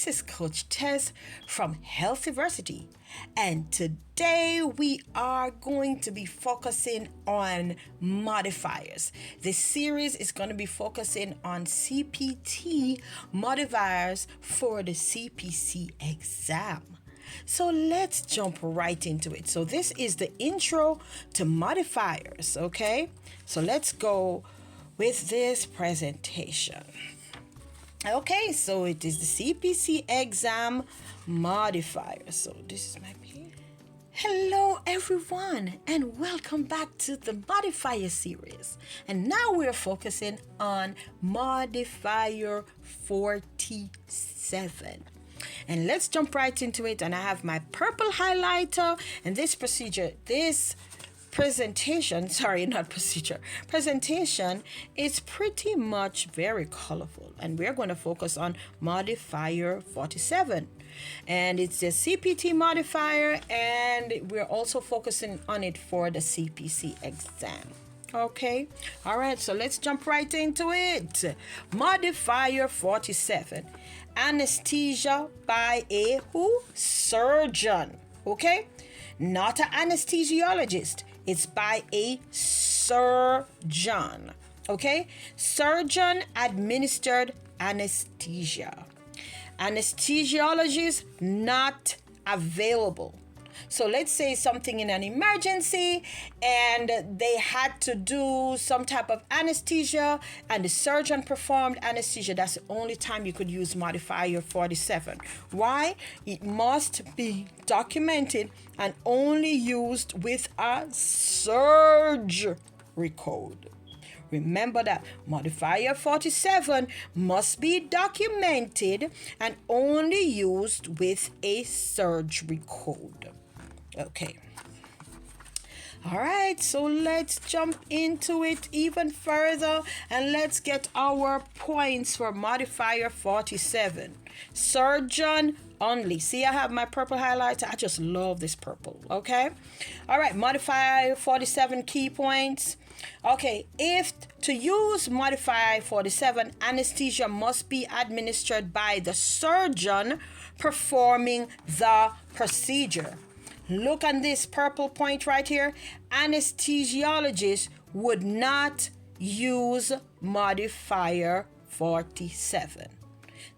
This is Coach Tess from HealthEversity, and today we are going to be focusing on modifiers. This series is going to be focusing on CPT modifiers for the CPC exam. So let's jump right into it. So this is the intro to modifiers, okay? So let's go with this presentation. Okay, so it is the CPC exam modifier. So this is my page. Hello everyone, and welcome back to the modifier series. And now we're focusing on modifier 47. And let's jump right into it. And I have my purple highlighter, and presentation is pretty much very colorful, and we're going to focus on modifier 47, and it's the CPT modifier, and we're also focusing on it for the CPC exam. Okay, all right, so let's jump right into it. Modifier 47, anesthesia by a surgeon. Okay, not an anesthesiologist. It's by a surgeon. Okay? Surgeon administered anesthesia. Anesthesiologist not available. So let's say something in an emergency and they had to do some type of anesthesia and the surgeon performed anesthesia. That's the only time you could use modifier 47. Why? It must be documented and only used with a surgery code. Remember that modifier 47 must be documented and only used with a surgery code. Okay. All right, so let's jump into it even further and let's get our points for modifier 47. Surgeon only. See, I have my purple highlighter. I just love this purple. Okay. All right, modifier 47 key points. Okay, if to use modifier 47, anesthesia must be administered by the surgeon performing the procedure. Look at this purple point right here. Anesthesiologists would not use modifier 47.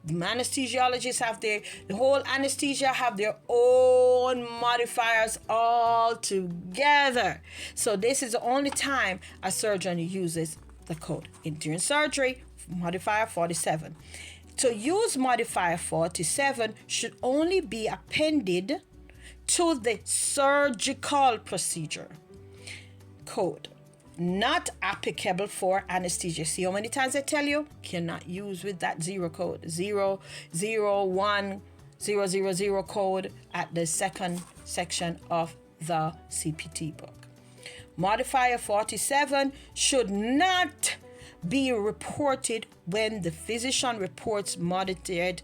The anesthesiologists have the whole anesthesia have their own modifiers all together. So this is the only time a surgeon uses the code. During surgery, modifier 47. To use modifier 47 should only be appended to the surgical procedure code, not applicable for anesthesia. See how many times I tell you? Cannot use with that 0 code, 00100 code at the second section of the CPT book. Modifier 47 should not be reported when the physician reports monitored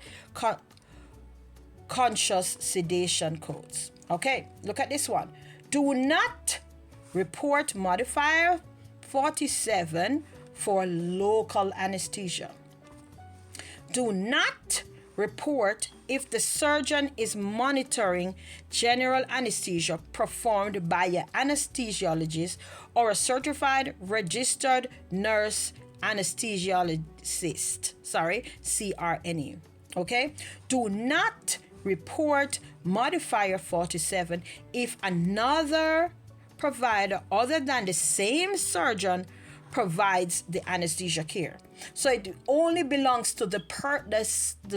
conscious sedation codes. Okay, look at this one. Do not report modifier 47 for local anesthesia. Do not report if the surgeon is monitoring general anesthesia performed by an anesthesiologist or a certified registered nurse anesthesiologist. CRNE. Okay? Do not report modifier 47 if another provider other than the same surgeon provides the anesthesia care. So it only belongs to the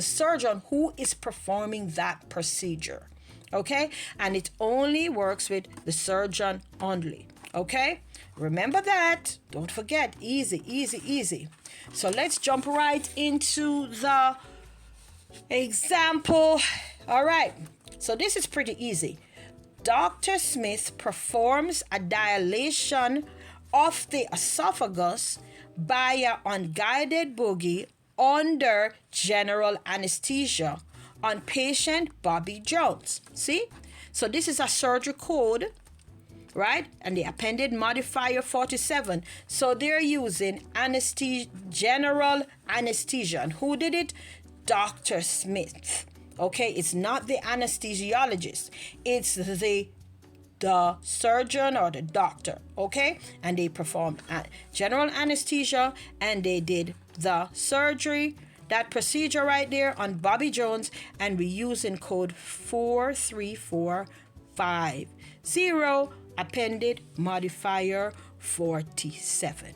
surgeon who is performing that procedure. Okay? And it only works with the surgeon only. Okay? Remember that. Don't forget. Easy, easy, easy. So let's jump right into the example. All right, so this is pretty easy. Dr. Smith performs a dilation of the esophagus by an unguided boogie under general anesthesia on patient Bobby Jones. See? So this is a surgery code, right? And the appended modifier 47. So they're using general anesthesia. And who did it? Dr. Smith. Okay, it's not the anesthesiologist, it's the surgeon or the doctor. Okay, and they performed general anesthesia and they did the surgery, that procedure right there on Bobby Jones, and we're using code 43450, appended modifier 47.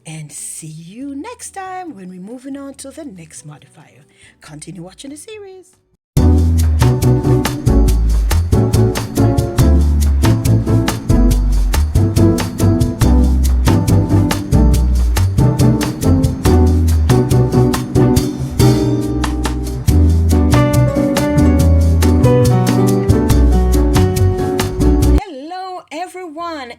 And see you next time when we're moving on to the next modifier. Continue watching the series.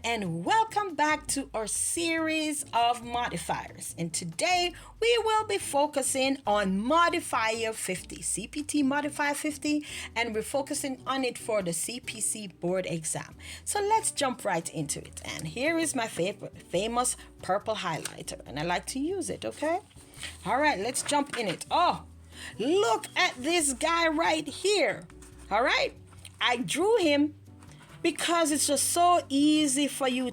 And welcome back to our series of modifiers. And today we will be focusing on modifier 50, CPT modifier 50, and we're focusing on it for the CPC board exam. So let's jump right into it. And here is my famous purple highlighter, and I like to use it, okay? All right, let's jump in it. Oh, look at this guy right here. All right, I drew him because it's just so easy for me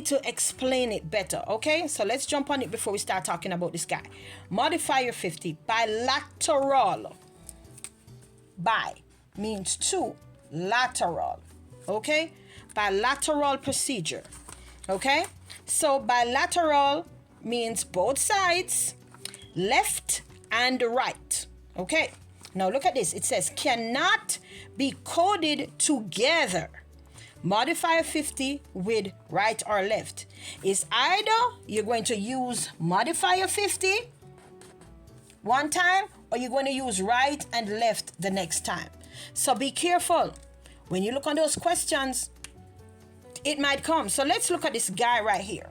to explain it better. Okay, so let's jump on it before we start talking about this guy. Modifier 50, bilateral. Bi means two, lateral. Okay, bilateral procedure. Okay, so bilateral means both sides, left and right. Okay, now look at this. It says cannot be coded together. Modifier 50 with right or left is either you're going to use modifier 50 one time or you're going to use right and left the next time. So be careful. When you look on those questions, it might come. So let's look at this guy right here.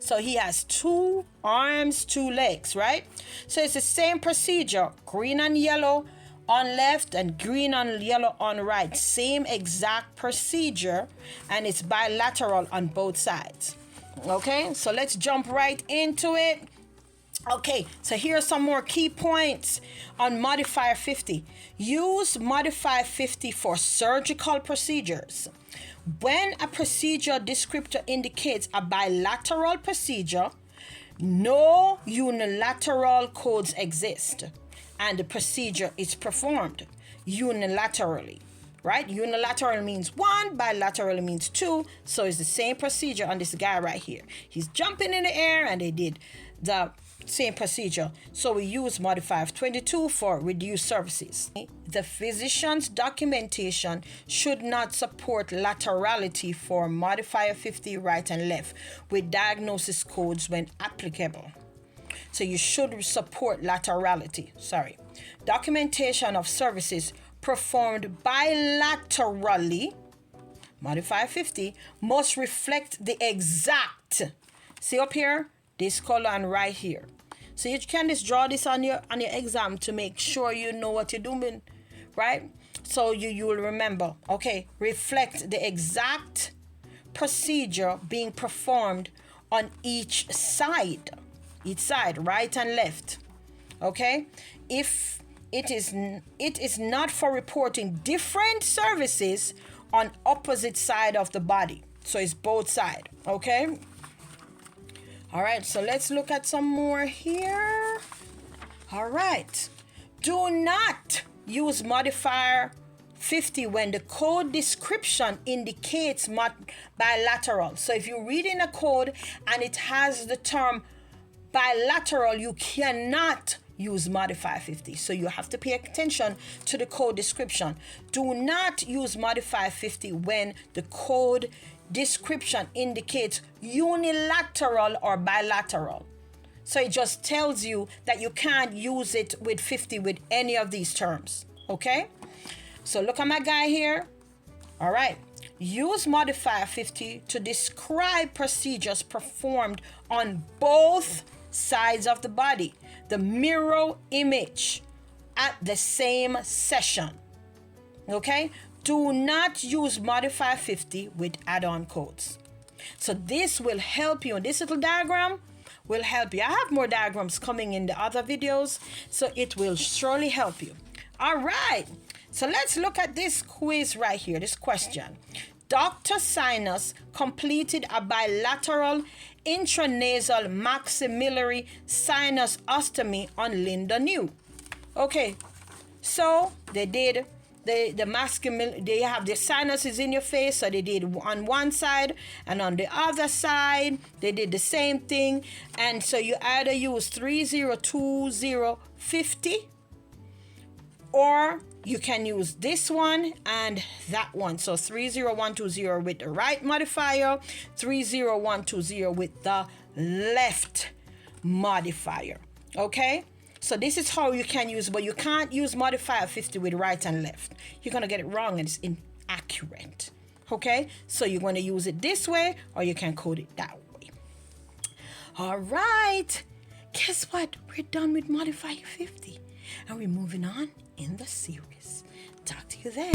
So he has two arms, two legs, right? So it's the same procedure, green and yellow on left and green and yellow on right. Same exact procedure, and it's bilateral on both sides. Okay, so let's jump right into it. Okay, so here are some more key points on modifier 50. Use modifier 50 for surgical procedures. When a procedure descriptor indicates a bilateral procedure, no unilateral codes exist, and the procedure is performed unilaterally, right? Unilateral means one, bilateral means two, so it's the same procedure on this guy right here. He's jumping in the air and they did the same procedure. So we use modifier 22 for reduced services. The physician's documentation should not support laterality for modifier 50 right and left with diagnosis codes when applicable. So you should support laterality. Documentation of services performed bilaterally, modifier 50, must reflect the exact, see up here, this column right here. So you can just draw this on your exam to make sure you know what you're doing, right? So you will remember, okay, reflect the exact procedure being performed on each side, right and left, okay? If it is not for reporting different services on opposite side of the body. So it's both side, okay? All right, so let's look at some more here. All right. Do not use modifier 50 when the code description indicates bilateral. So if you're reading a code and it has the term bilateral, you cannot use modifier 50. So you have to pay attention to the code description. Do not use modifier 50 when the code description indicates unilateral or bilateral. So it just tells you that you can't use it with 50 with any of these terms. Okay? So look at my guy here. All right. Use modifier 50 to describe procedures performed on both sides of the body, the mirror image at the same session. Okay? Do not use modifier 50 with add-on codes. So this will help you. This little diagram will help you. I have more diagrams coming in the other videos, so it will surely help you. All right. So let's look at this quiz right here, this question. Dr. Sinus completed a bilateral intranasal maxillary sinusostomy on Linda New. Okay, so they did the maxillary, they have the sinuses in your face, so they did on one side, and on the other side they did the same thing. And so you either use 302050, or you can use this one and that one. So 30120 with the right modifier, 30120 with the left modifier. Okay, so this is how you can use, but you can't use modifier 50 with right and left. You're going to get it wrong and it's inaccurate. Okay, so you're going to use it this way, or you can code it that way. All right, guess what? We're done with modifier 50 and we're moving on in the series. Talk to you then.